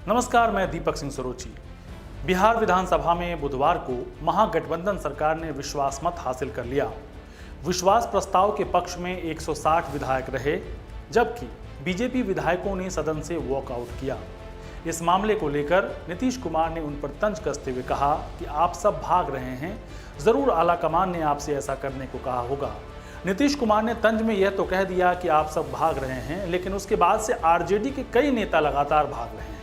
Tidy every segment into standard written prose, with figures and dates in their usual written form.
नमस्कार, मैं दीपक सिंह सरोची। बिहार विधानसभा में बुधवार को महागठबंधन सरकार ने विश्वास मत हासिल कर लिया। विश्वास प्रस्ताव के पक्ष में 160 विधायक रहे, जबकि बीजेपी विधायकों ने सदन से वॉकआउट किया। इस मामले को लेकर नीतीश कुमार ने उन पर तंज कसते हुए कहा कि आप सब भाग रहे हैं, जरूर आलाकमान ने आपसे ऐसा करने को कहा होगा। नीतीश कुमार ने तंज में यह तो कह दिया कि आप सब भाग रहे हैं, लेकिन उसके बाद से आरजेडी के कई नेता लगातार भाग रहे हैं।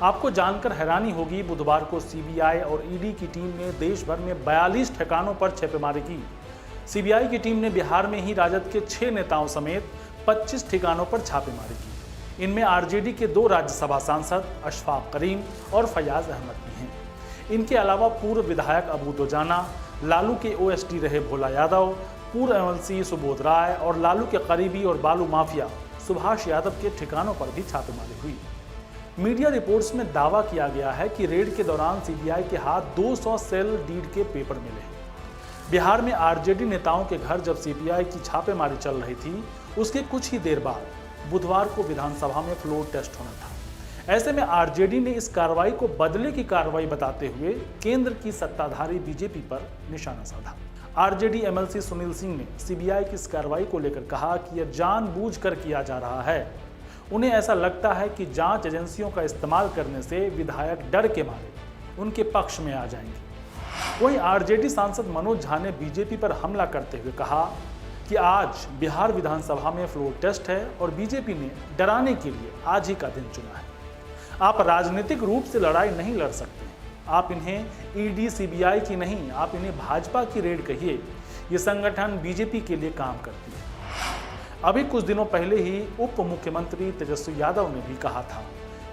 आपको जानकर हैरानी होगी, बुधवार को सीबीआई और ईडी की टीम ने देश भर में 42 ठिकानों पर छापेमारी की। सीबीआई की टीम ने बिहार में ही राजद के 6 नेताओं समेत 25 ठिकानों पर छापेमारी की। इनमें आरजेडी के 2 राज्यसभा सांसद अशफाक करीम और फयाज अहमद भी हैं। इनके अलावा पूर्व विधायक अबू दोजाना, लालू के ओएसडी रहे भोला यादव, पूर्व एमएलसी सुबोध राय और लालू के करीबी और बालू माफिया सुभाष यादव के ठिकानों पर भी छापेमारी हुई। मीडिया रिपोर्ट्स में दावा किया गया है कि रेड के दौरान सीबीआई के हाथ 200 सेल डीड के पेपर मिले हैं। बिहार में आरजेडी नेताओं के घर जब सीबीआई की छापेमारी चल रही थी, उसके कुछ ही देर बाद बुधवार को विधानसभा में फ्लोर टेस्ट होना था। ऐसे में आरजेडी ने इस कार्रवाई को बदले की कार्रवाई बताते हुए केंद्र की सत्ताधारी बीजेपी पर निशाना साधा। आरजेडी एमएलसी सुनील सिंह ने सीबीआई की इस कार्रवाई को लेकर कहा कि यह जानबूझकर किया जा रहा है। उन्हें ऐसा लगता है कि जांच एजेंसियों का इस्तेमाल करने से विधायक डर के मारे उनके पक्ष में आ जाएंगे। वहीं आरजेडी सांसद मनोज झा ने बीजेपी पर हमला करते हुए कहा कि आज बिहार विधानसभा में फ्लोर टेस्ट है और बीजेपी ने डराने के लिए आज ही का दिन चुना है। आप राजनीतिक रूप से लड़ाई नहीं लड़ सकते। आप इन्हें ईडी सीबीआई की नहीं, आप इन्हें भाजपा की रेड कहिए। ये संगठन बीजेपी के लिए काम करती है। अभी कुछ दिनों पहले ही उप मुख्यमंत्री तेजस्वी यादव ने भी कहा था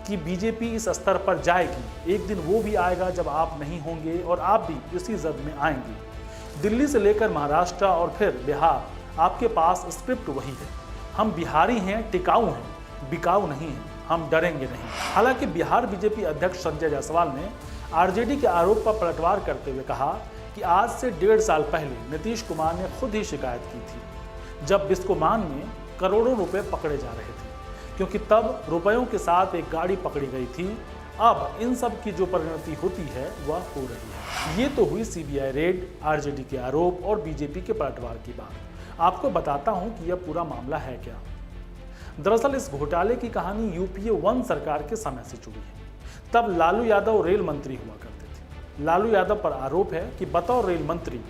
कि बीजेपी इस स्तर पर जाएगी, एक दिन वो भी आएगा जब आप नहीं होंगे और आप भी इसी जद में आएंगे। दिल्ली से लेकर महाराष्ट्र और फिर बिहार, आपके पास स्क्रिप्ट वही है। हम बिहारी हैं, टिकाऊ हैं, बिकाऊ नहीं हैं, हम डरेंगे नहीं। हालांकि बिहार बीजेपी अध्यक्ष संजय जायसवाल ने आरजेडी के आरोप पर पलटवार करते हुए कहा कि आज से 1.5 साल पहले नीतीश कुमार ने खुद ही शिकायत की थी, जब बिस्कोमान में करोड़ों रुपए पकड़े जा रहे थे, क्योंकि तब रुपयों के साथ एक गाड़ी पकड़ी गई थी। अब इन सब की जो परिणति होती है वह हो रही है। ये तो हुई सीबीआई रेड, आरजेडी के आरोप और बीजेपी के पलटवार की बात। आपको बताता हूं कि यह पूरा मामला है क्या। दरअसल इस घोटाले की कहानी यूपीए 1 सरकार के समय से जुड़ी है। तब लालू यादव रेल मंत्री हुआ करते थे। लालू यादव पर आरोप है कि बतौर रेल मंत्री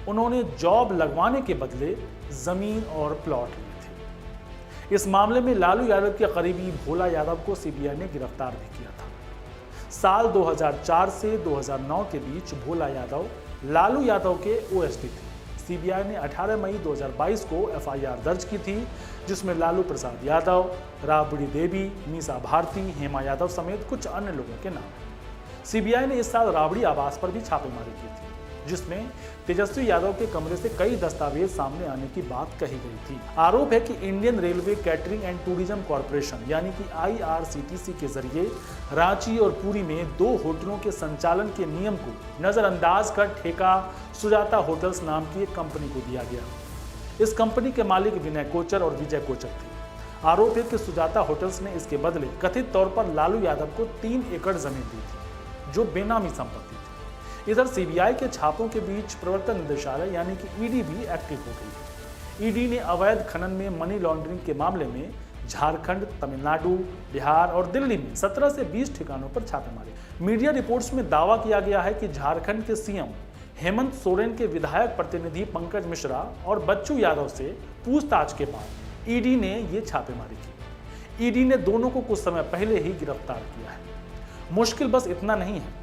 उन्होंने जॉब लगवाने के बदले जमीन और प्लॉट लिए थे। इस मामले में लालू यादव के करीबी भोला यादव को सीबीआई ने गिरफ्तार भी किया था। साल 2004 से 2009 के बीच भोला यादव लालू यादव के ओएसडी थे। सीबीआई ने 18 मई 2022 को एफआईआर दर्ज की थी, जिसमें लालू प्रसाद यादव, राबड़ी देवी, मीसा भारती, हेमा यादव समेत कुछ अन्य लोगों के नाम हैं। सीबीआई ने इस साल राबड़ी आवास पर भी छापेमारी की थी, जिसमें तेजस्वी यादव के कमरे से कई दस्तावेज सामने आने की बात कही गई थी। आरोप है कि Indian railway catering and tourism corporation यानी कि आईआरसीटीसी के जरिए रांची और पुरी में 2 होटलों के संचालन के नियम को नजरअंदाज कर ठेका सुजाता होटल्स नाम की एक कंपनी को दिया गया। इस कंपनी के मालिक विनय कोचर और विजय कोचर थे। आरोप है कि सुजाता होटल्स ने इसके बदले कथित तौर पर लालू यादव को 3 एकड़ जमीन दी थी, जो बेनामी संपत्ति थी। इधर सीबीआई के छापों के बीच प्रवर्तन निदेशालय यानी कि ईडी भी एक्टिव हो गई है। ईडी ने अवैध खनन में मनी लॉन्ड्रिंग के मामले में झारखंड, तमिलनाडु, बिहार और दिल्ली में 17 से 20 ठिकानों पर छापे मारे। मीडिया रिपोर्ट्स में दावा किया गया है कि झारखंड के सीएम हेमंत सोरेन के विधायक प्रतिनिधि पंकज मिश्रा और बच्चू यादव से पूछताछ के बाद ईडी ने ये छापेमारी की। ईडी ने दोनों को कुछ समय पहले ही गिरफ्तार किया है। मुश्किल बस इतना नहीं है।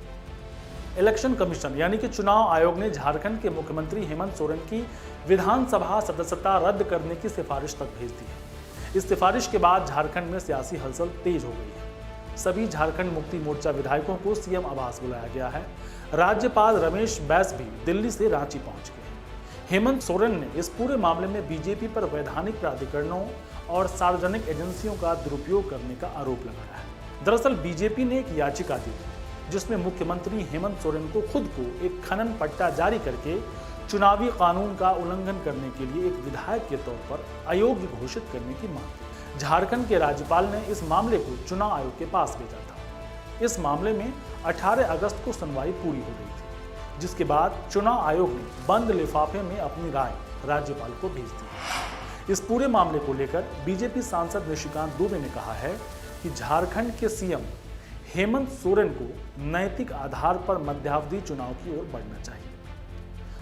इलेक्शन कमीशन यानी कि चुनाव आयोग ने झारखंड के मुख्यमंत्री हेमंत सोरेन की विधानसभा सदस्यता रद्द करने की सिफारिश तक भेज दी है। इस सिफारिश के बाद झारखंड में सियासी हलचल तेज हो गई है। सभी झारखंड मुक्ति मोर्चा विधायकों को सीएम आवास बुलाया गया है। राज्यपाल रमेश बैस भी दिल्ली से रांची पहुंच गए हैं। हेमंत सोरेन ने इस पूरे मामले में बीजेपी पर वैधानिक प्राधिकरणों और सार्वजनिक एजेंसियों का दुरुपयोग करने का आरोप लगाया है। दरअसल बीजेपी ने एक याचिका दी जिसमें मुख्यमंत्री हेमंत सोरेन को खुद को एक खनन पट्टा जारी करके चुनावी कानून का उल्लंघन करने के लिए एक विधायक के तौर पर अयोग्य घोषित करने की मांग की। झारखंड के राज्यपाल ने इस मामले को चुनाव आयोग के पास भेजा था। इस मामले में 18 अगस्त को सुनवाई पूरी हो गई थी, जिसके बाद चुनाव आयोग ने बंद लिफाफे में अपनी राय राज्यपाल को भेज दी। इस पूरे मामले को लेकर बीजेपी सांसद निशिकांत दुबे ने कहा है कि झारखंड के सीएम हेमंत सोरेन को नैतिक आधार पर मध्यावधि चुनाव की ओर बढ़ना चाहिए।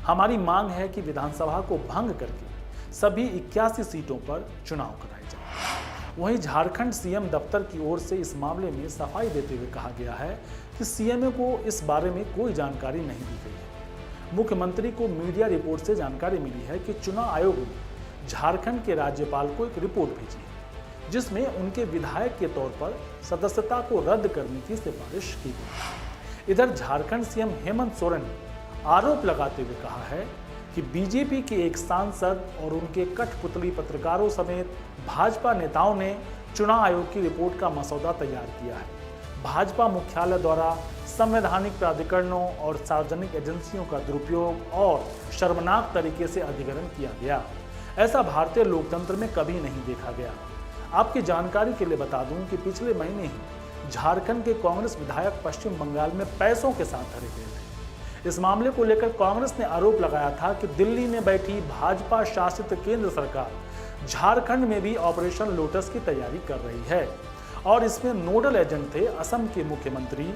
हमारी मांग है कि विधानसभा को भंग करके सभी 81 सीटों पर चुनाव कराए जाए। वहीं झारखंड सीएम दफ्तर की ओर से इस मामले में सफाई देते हुए कहा गया है कि सीएमओ को इस बारे में कोई जानकारी नहीं दी गई है। मुख्यमंत्री को मीडिया रिपोर्ट से जानकारी मिली है कि चुनाव आयोग ने झारखंड के राज्यपाल को एक रिपोर्ट भेजी है, जिसमें उनके विधायक के तौर पर सदस्यता को रद्द करने की सिफारिश की गई। इधर झारखंड सीएम हेमंत सोरेन ने आरोप लगाते हुए कहा है कि बीजेपी के एक सांसद और उनके कठपुतली पत्रकारों समेत भाजपा नेताओं ने चुनाव आयोग की रिपोर्ट का मसौदा तैयार किया है। भाजपा मुख्यालय द्वारा संवैधानिक प्राधिकरणों और सार्वजनिक एजेंसियों का दुरुपयोग और शर्मनाक तरीके से अधिग्रहण किया गया। ऐसा भारतीय लोकतंत्र में कभी नहीं देखा गया। आपकी जानकारी के लिए बता दूं कि पिछले महीने ही झारखंड के कांग्रेस विधायक पश्चिम बंगाल में पैसों के साथ धरे गए थे। इस मामले को लेकर कांग्रेस ने आरोप लगाया था कि दिल्ली में बैठी भाजपा शासित केंद्र सरकार झारखंड में भी ऑपरेशन लोटस की तैयारी कर रही है और इसमें नोडल एजेंट थे असम के मुख्यमंत्री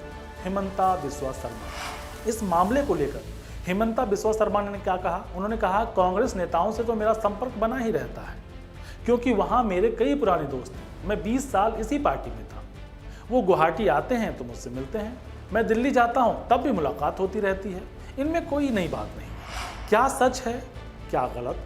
हिमंता बिस्वा शर्मा। इस मामले को लेकर हिमंता बिस्वा शर्मा ने क्या कहा? उन्होंने कहा, कांग्रेस नेताओं से तो मेरा संपर्क बना ही रहता है, क्योंकि वहां मेरे कई पुराने दोस्त हैं। मैं 20 साल इसी पार्टी में था। वो गुवाहाटी आते हैं तो मुझसे मिलते हैं, मैं दिल्ली जाता हूं तब भी मुलाकात होती रहती है। इनमें कोई नई बात नहीं है। क्या सच है क्या गलत,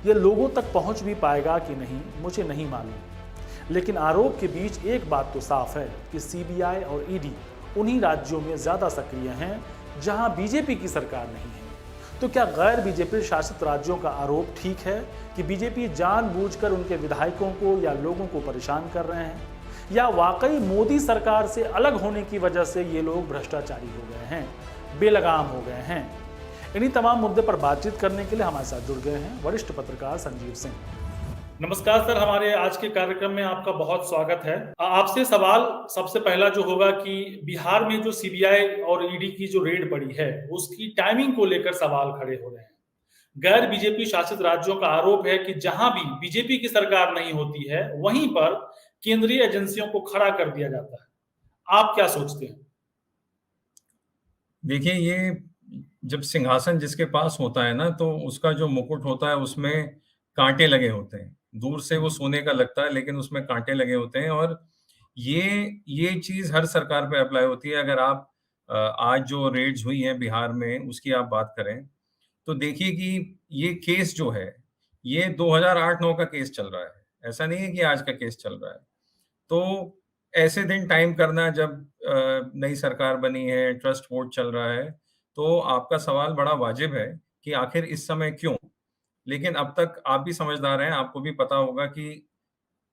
ये लोगों तक पहुंच भी पाएगा कि नहीं मुझे नहीं मालूम, लेकिन आरोप के बीच एक बात तो साफ है कि सीबीआई और ईडी उन्हीं राज्यों में ज्यादा सक्रिय हैं जहां बीजेपी की सरकार नहीं है। तो क्या गैर बीजेपी शासित राज्यों का आरोप ठीक है कि बीजेपी जानबूझकर उनके विधायकों को या लोगों को परेशान कर रहे हैं, या वाकई मोदी सरकार से अलग होने की वजह से ये लोग भ्रष्टाचारी हो गए हैं, बेलगाम हो गए हैं? इन्हीं तमाम मुद्दे पर बातचीत करने के लिए हमारे साथ जुड़ गए हैं वरिष्ठ पत्रकार संजीव सिंह। नमस्कार सर, हमारे आज के कार्यक्रम में आपका बहुत स्वागत है। आपसे सवाल सबसे पहला जो होगा कि बिहार में जो सीबीआई और ईडी की जो रेड पड़ी है उसकी टाइमिंग को लेकर सवाल खड़े हो रहे हैं। गैर बीजेपी शासित राज्यों का आरोप है कि जहां भी बीजेपी की सरकार नहीं होती है वहीं पर केंद्रीय एजेंसियों को खड़ा कर दिया जाता है। आप क्या सोचते हैं? देखिए, ये जब सिंहासन जिसके पास होता है ना, तो उसका जो मुकुट होता है उसमें कांटे लगे होते हैं। दूर से वो सोने का लगता है लेकिन उसमें कांटे लगे होते हैं, और ये चीज हर सरकार पे अप्लाई होती है। अगर आप आज जो रेड्स हुई हैं बिहार में उसकी आप बात करें तो देखिए कि ये केस जो है ये 2008-9 का केस चल रहा है। ऐसा नहीं है कि आज का केस चल रहा है। तो ऐसे दिन टाइम करना जब नई सरकार बनी है, ट्रस्ट वोट चल रहा है, तो आपका सवाल बड़ा वाजिब है कि आखिर इस समय क्यों? लेकिन अब तक आप भी समझदार हैं, आपको भी पता होगा कि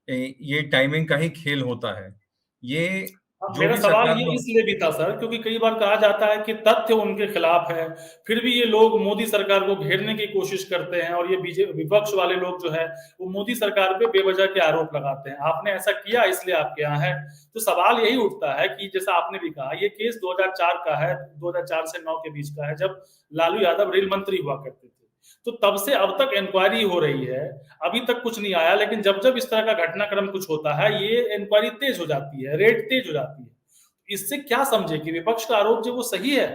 ये टाइमिंग का ही खेल होता है। ये जो मेरा भी सवाल सरकार ये में इसलिए भी था सर, क्योंकि कई बार कहा जाता है कि तथ्य उनके खिलाफ है, फिर भी ये लोग मोदी सरकार को घेरने की कोशिश करते हैं और ये बीजेपी विपक्ष वाले लोग जो है वो मोदी सरकार पे बेवजह के आरोप लगाते हैं। आपने ऐसा किया इसलिए आपके यहाँ है। तो सवाल यही उठता है कि जैसा आपने भी कहा, ये केस 2004 का है, 2004 से 9 के बीच का है, जब लालू यादव रेल मंत्री हुआ करते थे। तो तब से अब तक इंक्वायरी हो रही है, अभी तक कुछ नहीं आया, लेकिन जब जब इस तरह का घटनाक्रम कुछ होता है ये इंक्वायरी तेज हो जाती है, रेड तेज हो जाती है। इससे क्या समझे कि विपक्ष का आरोप जो वो सही है?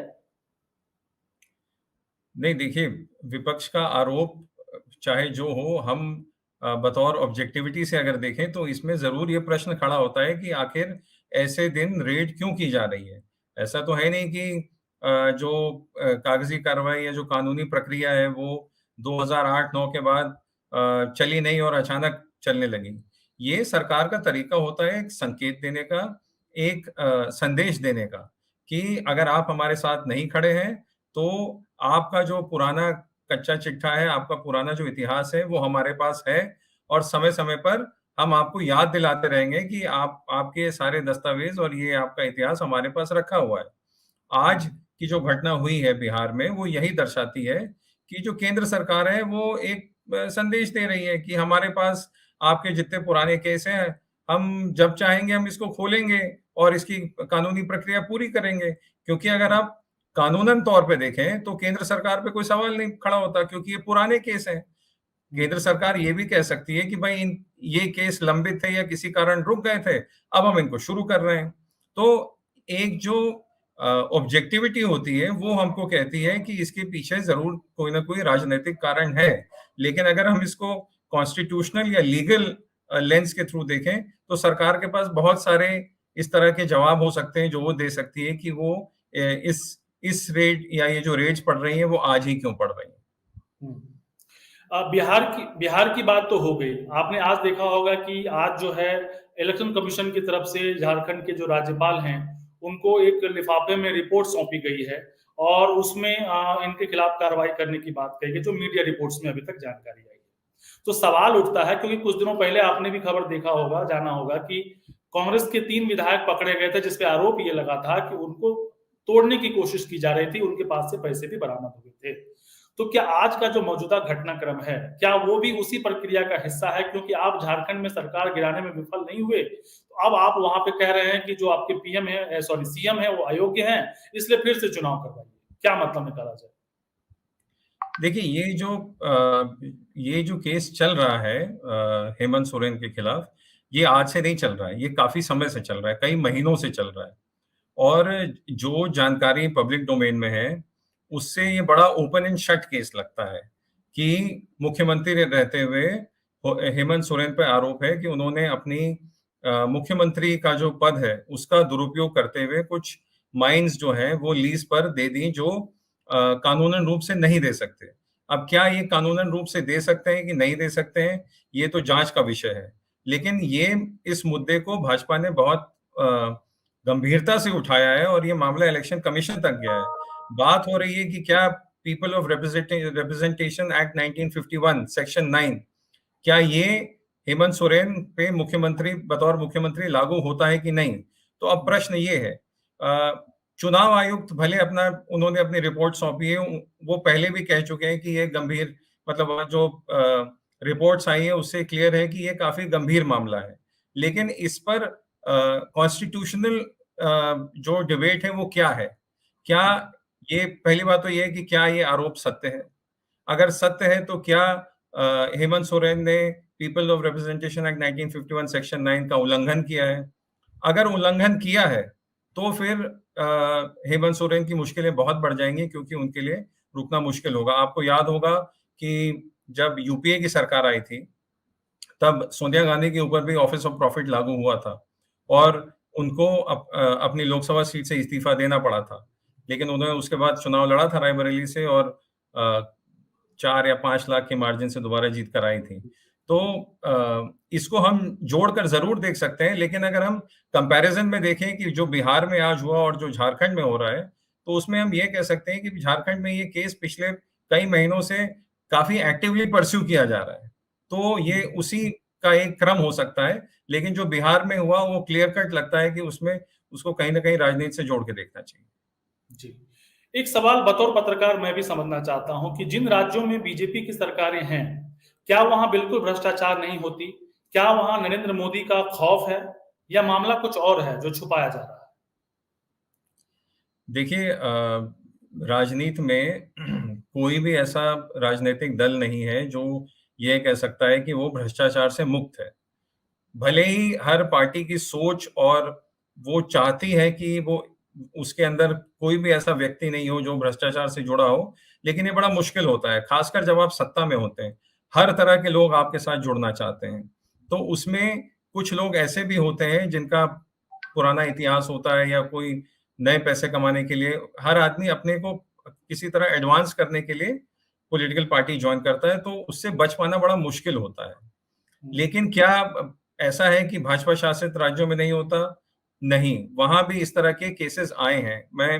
नहीं, देखिए, विपक्ष का आरोप चाहे जो हो, हम बतौर ऑब्जेक्टिविटी से अगर देखें तो इसमें जरूर ये प्रश्न खड़ा होता है कि आखिर ऐसे दिन रेड क्यों की जा रही है। ऐसा तो है नहीं कि जो कागजी कार्रवाई या जो कानूनी प्रक्रिया है वो 2008-9 के बाद चली नहीं और अचानक चलने लगी। ये सरकार का तरीका होता है एक संकेत देने का, एक संदेश देने का कि अगर आप हमारे साथ नहीं खड़े हैं तो आपका जो पुराना कच्चा चिट्ठा है, आपका पुराना जो इतिहास है वो हमारे पास है, और समय-समय पर हम आपको याद दिलाते रहेंगे कि आपके सारे दस्तावेज और ये आपका इतिहास हमारे पास रखा हुआ है। आज की जो घटना हुई है बिहार में वो यही दर्शाती है कि जो केंद्र सरकार है वो एक संदेश दे रही है कि हमारे पास आपके जितने पुराने केस हैं हम जब चाहेंगे हम इसको खोलेंगे और इसकी कानूनी प्रक्रिया पूरी करेंगे। क्योंकि अगर आप कानूनन तौर पे देखें तो केंद्र सरकार पे कोई सवाल नहीं खड़ा होता, क्योंकि ये पुराने केस हैं। केंद्र सरकार ये भी कह सकती है कि भाई ये केस लंबित थे या किसी कारण रुक गए थे, अब हम इनको शुरू कर रहे हैं। तो एक जो ऑब्जेक्टिविटी होती है वो हमको कहती है कि इसके पीछे जरूर कोई ना कोई राजनीतिक कारण है। लेकिन अगर हम इसको कॉन्स्टिट्यूशनल या लीगल लेंस के थ्रू देखें तो सरकार के पास बहुत सारे इस तरह के जवाब हो सकते हैं जो वो दे सकती है कि वो इस रेट या ये जो रेट्स पड़ रही हैं वो आज ही क्यों पड़ रही हैं। बिहार की बात तो हो गई। आपने आज देखा होगा कि आज जो है इलेक्शन कमीशन की तरफ से झारखंड के जो राज्यपाल हैं उनको एक लिफाफे में रिपोर्ट सौंपी गई है और उसमें इनके खिलाफ कार्रवाई करने की बात कही गई, जो मीडिया रिपोर्ट्स में अभी तक जानकारी आई है। तो सवाल उठता है, क्योंकि कुछ दिनों पहले आपने भी खबर देखा होगा, जाना होगा कि कांग्रेस के 3 विधायक पकड़े गए थे जिसपे आरोप ये लगा था कि उनको तोड़ने की कोशिश की जा रही थी, उनके पास से पैसे भी बरामद हुए थे। तो क्या आज का जो मौजूदा घटनाक्रम है, क्या वो भी उसी प्रक्रिया का हिस्सा है? क्योंकि आप झारखंड में सरकार गिराने में विफल नहीं हुए, तो अब आप वहां पे कह रहे हैं कि जो आपके पीएम है, सॉरी सीएम है, वो अयोग्य हैं, इसलिए फिर से चुनाव करवाइए। क्या मतलब निकाला जाए? देखिए ये जो केस चल रहा है हेमंत सोरेन के खिलाफ, ये आज से नहीं चल रहा है, ये काफी समय से चल रहा है, कई महीनों से चल रहा है। और जो जानकारी पब्लिक डोमेन में है, उससे ये बड़ा ओपन एंड शट केस लगता है कि मुख्यमंत्री रहते हुए हेमंत सोरेन पर आरोप है कि उन्होंने अपनी मुख्यमंत्री का जो पद है, उसका दुरुपयोग करते हुए कुछ माइन्स जो हैं, वो लीज पर दे दी जो कानूनन रूप से नहीं दे सकते। अब क्या ये कानूनन रूप से दे सकते हैं कि नहीं दे सकते हैं, ये तो जांच का विषय है। लेकिन इस मुद्दे को भाजपा ने बहुत गंभीरता से उठाया है और ये मामला इलेक्शन कमीशन तक गया है। बात हो रही है कि क्या people of representation act 1951 section 9 क्या ये हेमंत सोरेन पे बतौर मुख्यमंत्री लागू होता है कि नहीं? तो अब प्रश्न ये है, चुनाव आयुक्त भले उन्होंने अपनी रिपोर्ट सौंपी है, वो पहले भी कह चुके हैं कि ये गंभीर, मतलब जो रिपोर्ट्स आई है उससे क्लियर है कि ये काफी गंभीर मामला है। लेकिन इस पर कॉन्स्टिट्यूशनल जो डिबेट है वो क्या है? क्या ये, पहली बात तो ये है कि क्या ये आरोप सत्य है? अगर सत्य है तो क्या हेमंत सोरेन ने people of representation act 1951 section 9 का उल्लंघन किया है? अगर उल्लंघन किया है तो फिर हेमंत सोरेन की मुश्किलें बहुत बढ़ जाएंगी, क्योंकि उनके लिए रुकना मुश्किल होगा। आपको याद होगा कि जब यूपीए की सरकार आई थी, तब सोनिया गांधी के ऊपर भी ऑफिस ऑफ प्रॉफिट लागू हुआ था और उनको अपनी लोकसभा सीट से इस्तीफा देना पड़ा था। लेकिन उन्होंने उसके बाद चुनाव लड़ा था रायबरेली से और 4 या 5 लाख के मार्जिन से दोबारा जीत कर आई थी। तो इसको हम जोड़कर जरूर देख सकते हैं, लेकिन अगर हम कंपैरिजन में देखें कि जो बिहार में आज हुआ और जो झारखंड में हो रहा है, तो उसमें हम ये कह सकते हैं कि झारखंड में ये केस पिछले कई महीनों से काफी एक्टिवली परस्यू किया जा रहा है। तो ये उसी का एक क्रम हो सकता है, लेकिन जो बिहार में हुआ वो क्लियर कट लगता है कि उसमें उसको कहीं ना कहीं राजनीति से जोड़ के देखना चाहिए। जी, एक सवाल बतौर पत्रकार मैं भी समझना चाहता हूं कि जिन राज्यों में बीजेपी की सरकारें हैं, क्या वहां बिल्कुल भ्रष्टाचार नहीं होती? क्या वहां नरेंद्र मोदी का खौफ है, या मामला कुछ और है जो छुपाया जा रहा है? देखिए, राजनीति में कोई भी ऐसा राजनीतिक दल नहीं है जो ये कह सकता है कि वो भ्रष्टाचार से मुक्त है। भले ही हर पार्टी की सोच और वो चाहती है कि वो उसके अंदर कोई भी ऐसा व्यक्ति नहीं हो जो भ्रष्टाचार से जुड़ा हो, लेकिन ये बड़ा मुश्किल होता है, खासकर जब आप सत्ता में होते हैं। हर तरह के लोग आपके साथ जुड़ना चाहते हैं। तो उसमें कुछ लोग ऐसे भी होते हैं जिनका पुराना इतिहास होता है या कोई नए पैसे कमाने के लिए हर आदमी अपने को किसी तरह एडवांस करने के लिए पॉलिटिकल पार्टी ज्वाइन करता है, तो उससे बच पाना बड़ा मुश्किल होता है। लेकिन क्या ऐसा है कि भाजपा शासित राज्यों में नहीं होता? नहीं, वहां भी इस तरह के केसेस आए हैं। मैं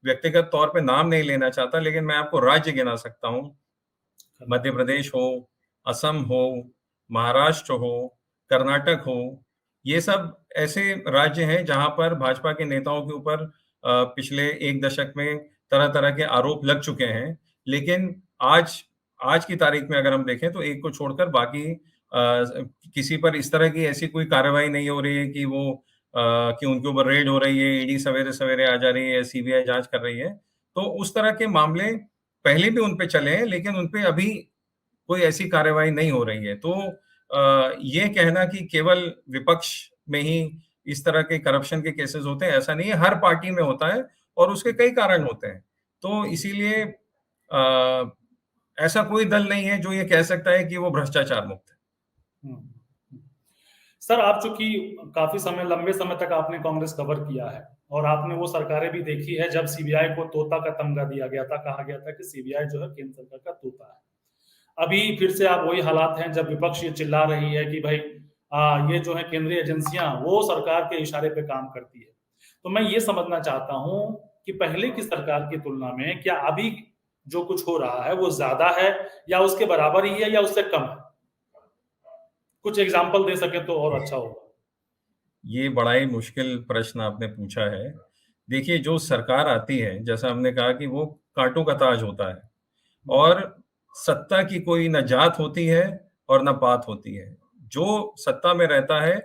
व्यक्तिगत तौर पे नाम नहीं लेना चाहता, लेकिन मैं आपको राज्य गिना सकता हूँ। मध्य प्रदेश हो, असम हो, महाराष्ट्र हो, कर्नाटक हो, ये सब ऐसे राज्य हैं जहां पर भाजपा के नेताओं के ऊपर पिछले 1 दशक में तरह-तरह के आरोप लग चुके हैं। लेकिन आज आज की तारीख में अगर हम देखें तो एक को छोड़कर बाकी किसी पर इस तरह की ऐसी कोई कार्रवाई नहीं हो रही है कि वो कि उनके ऊपर रेड हो रही है, ईडी सवेरे-सवेरे आ जा रही है, सीबीआई जाँच कर रही है। तो उस तरह के मामले पहले भी उन पे चले हैं, लेकिन उन पे अभी कोई ऐसी कार्रवाई नहीं हो रही है। तो ये कहना कि केवल विपक्ष में ही इस तरह के करप्शन के केसेस होते हैं, ऐसा नहीं है, हर पार्टी में होता है और उसके कई कारण होते हैं। तो इसीलिए ऐसा कोई दल नहीं है जो ये कह सकता है कि वो भ्रष्टाचार मुक्त है। हम्म, हम्म। सर, आप चूंकि काफी समय, लंबे समय तक आपने कांग्रेस कवर किया है और आपने वो सरकारें भी देखी है जब सीबीआई को तोता का तमगा दिया गया था, कहा गया था कि सीबीआई जो है केंद्र सरकार का तोता है। अभी फिर से आप वही हालात हैं जब विपक्ष ये चिल्ला रही है कि भाई ये जो है केंद्रीय एजेंसियां वो सरकार के इशारे पे काम करती है। तो मैं ये समझना चाहता हूं कि पहले की सरकार की तुलना में क्या अभी जो कुछ हो रहा है वो ज्यादा है या उसके बराबर ही है या उससे कम है? कुछ एग्जाम्पल दे सके तो और अच्छा होगा। ये बड़ा ही मुश्किल प्रश्न आपने पूछा है। देखिए, जो सरकार आती है, जैसा हमने कहा कि वो काँटों का ताज होता है और सत्ता की कोई ना जात होती है और ना पात होती है। जो सत्ता में रहता है,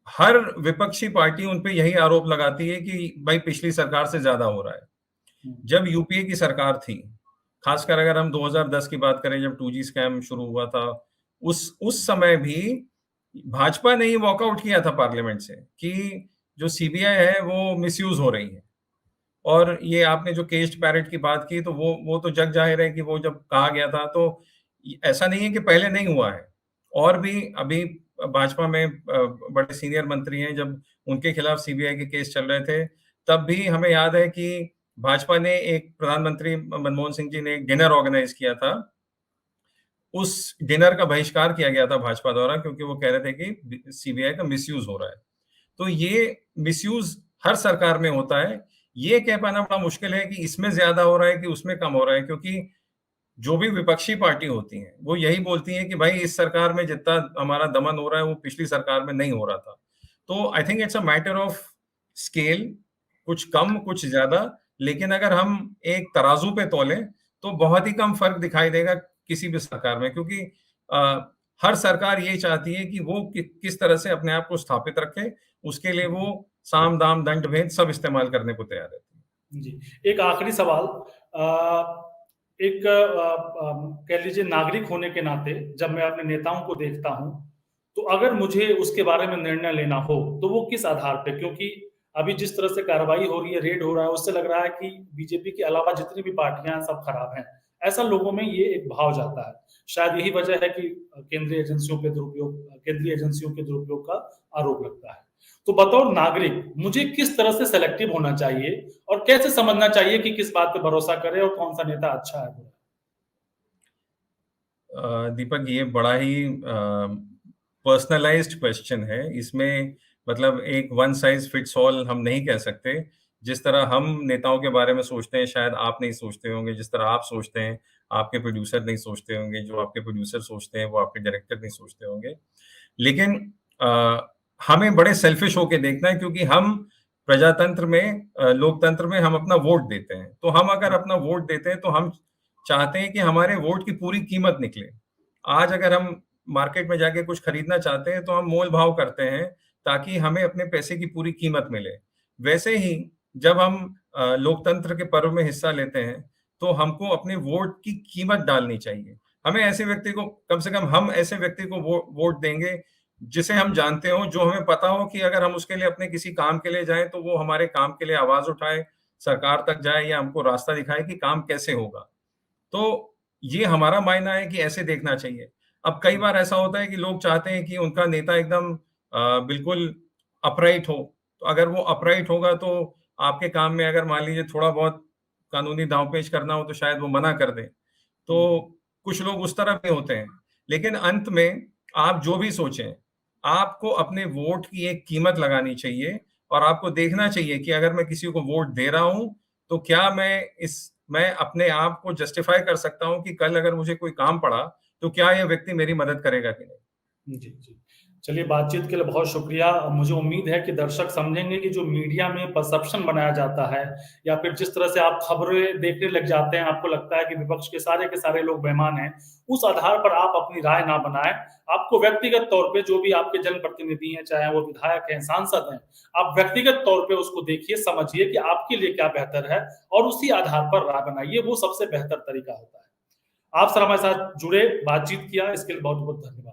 हर विपक्षी पार्टी उन पे यही आरोप लगाती है कि भाई पिछली सरकार से ज़्यादा हो रहा है। जब यूपीए की सरकार थी, खासकर अगर हम 2010 की बात करें जब 2G स्कैम शुरू हुआ था, उस समय भी भाजपा ने ही वॉकआउट किया था पार्लियामेंट से कि जो सीबीआई है वो मिसयूज हो रही है। और ये आपने जो केस्ड पैरेट की बात की तो वो तो जग जाहिर है कि वो जब कहा गया था तो ऐसा नहीं है कि पहले नहीं हुआ है। और भी अभी भाजपा में बड़े सीनियर मंत्री हैं, जब उनके खिलाफ सीबीआई के केस चल रहे थे, तब भी हमें याद है कि भाजपा ने एक प्रधानमंत्री मनमोहन सिंह जी ने एक डिनर ऑर्गेनाइज किया था। उस डिनर का बहिष्कार किया गया था भाजपा द्वारा क्योंकि वो कह रहे थे कि सीबीआई का मिसयूज हो रहा है। तो ये मिसयूज हर सरकार में होता है। ये कह पाना बड़ा मुश्किल है कि इसमें ज़्यादा हो रहा है कि उसमें कम हो रहा है क्योंकि जो भी विपक्षी पार्टी होती हैं, वो यही बोलती हैं कि भाई इस सरकार में जितना हमारा दमन हो रहा है, वो पिछली सरकार में नहीं हो रहा था। तो I think it's a matter of scale, कुछ कम, कुछ ज़्यादा, लेकिन अगर हम एक तराजू पे तौलें, तो बहुत ही कम फ़र्क दिखाई देगा किसी भी सरकार में क्योंकि अ, हर सरकार यही चाहती है कि वो किस तरह से अपने आप को स्थापित रखे, उसके लिए वो साम, दाम, दंड, भेद सब इस्तेमाल करने को तैयार रहती है। जी, एक आखिरी सवाल। कह लीजिए नागरिक होने के नाते जब मैं अपने नेताओं को देखता हूं तो अगर मुझे उसके बारे में निर्णय लेना हो तो वो किस आधार पे? क्योंकि अभी जिस तरह से कार्रवाई हो रही है, रेड हो रहा है, उससे लग रहा है कि बीजेपी के अलावा जितनी भी पार्टियां हैं सब खराब हैं। ऐसा लोगों में ये एक भाव जाता है। शायद यही वजह है कि केंद्रीय एजेंसियों के दुरुपयोग का आरोप लगता है। तो बतौर नागरिक मुझे किस तरह से सेलेक्टिव होना चाहिए और कैसे समझना चाहिए कि किस बात पे भरोसा करें और कौन सा नेता अच्छा है, बुरा दीपक, ये बड़ा ही पर्सनलाइज्ड क्वेश्चन है। इसमें मतलब एक वन साइज फिट्स ऑल हम नहीं कह सकते। जिस तरह हम नेताओं के बारे में सोचते हैं, शायद आप नहीं सोचते होंगे। जिस तरह आप सोचते हैं, आपके प्रोड्यूसर नहीं सोचते होंगे। जो आपके प्रोड्यूसर सोचते हैं, वो आपके डायरेक्टर नहीं सोचते होंगे। लेकिन हमें बड़े सेल्फिश होके देखना है क्योंकि हम प्रजातंत्र में लोकतंत्र में हम अपना वोट देते हैं। तो हम अगर अपना वोट देते हैं, तो हम चाहते हैं कि हमारे वोट की पूरी कीमत निकले। आज अगर हम मार्केट में जाके कुछ खरीदना चाहते हैं, तो हम मोल-भाव करते हैं ताकि हमें अपने पैसे की पूरी कीमत मिले। वैसे ही जब हम लोकतंत्र के पर्व में हिस्सा लेते हैं, तो हमको अपने वोट की कीमत डालनी चाहिए। हमें ऐसे व्यक्ति को कम से कम हम ऐसे व्यक्ति को वोट देंगे, जिसे हम जानते हों, जो हमें पता हो कि अगर हम उसके लिए अपने किसी काम के लिए जाएँ, तो वो हमारे काम के लिए आवाज़ उठाए, सरकार तक जाए या हमको रास्ता दिखाए कि काम कैसे होगा। तो ये हमारा मायना है कि ऐसे देखना चाहिए। अब कई बार ऐसा होता है कि लोग चाहते हैं कि उनका नेता एकदम बिल्कुल अपराइट हो। तो अगर वो अपराइट होगा तो आपके काम में अगर मान लीजिए थोड़ा बहुत कानूनी दाँव-पेच करना हो तो शायद वो मना कर दें। तो कुछ लोग उस तरह के होते हैं। लेकिन अंत में आप जो भी सोचें, आपको अपने वोट की एक कीमत लगानी चाहिए और आपको देखना चाहिए कि अगर मैं किसी को वोट दे रहा हूँ, तो क्या मैं अपने आप को जस्टिफ़ाई कर सकता हूँ कि कल अगर मुझे कोई काम पड़ा, तो क्या ये व्यक्ति मेरी मदद करेगा कि नहीं? जी, जी। चलिए, बातचीत के लिए बहुत शुक्रिया। मुझे उम्मीद है कि दर्शक समझेंगे कि जो मीडिया में परसेप्शन बनाया जाता है या फिर जिस तरह से आप खबरें देखने लग जाते हैं, आपको लगता है कि विपक्ष के सारे लोग बेईमान हैं, उस आधार पर आप अपनी राय ना बनाएँ। आपको व्यक्तिगत तौर पे जो भी आपके जनप्रतिनिधि हैं, चाहे वो विधायक हैं, सांसद हैं, आप व्यक्तिगत तौर पे उसको देखिए, समझिए कि आपके लिए क्या बेहतर है और उसी आधार पर राय बनाइए, वो सबसे बेहतर तरीका होता है। आप सर हमारे साथ जुड़े, बातचीत किया, इसके लिए बहुत-बहुत धन्यवाद।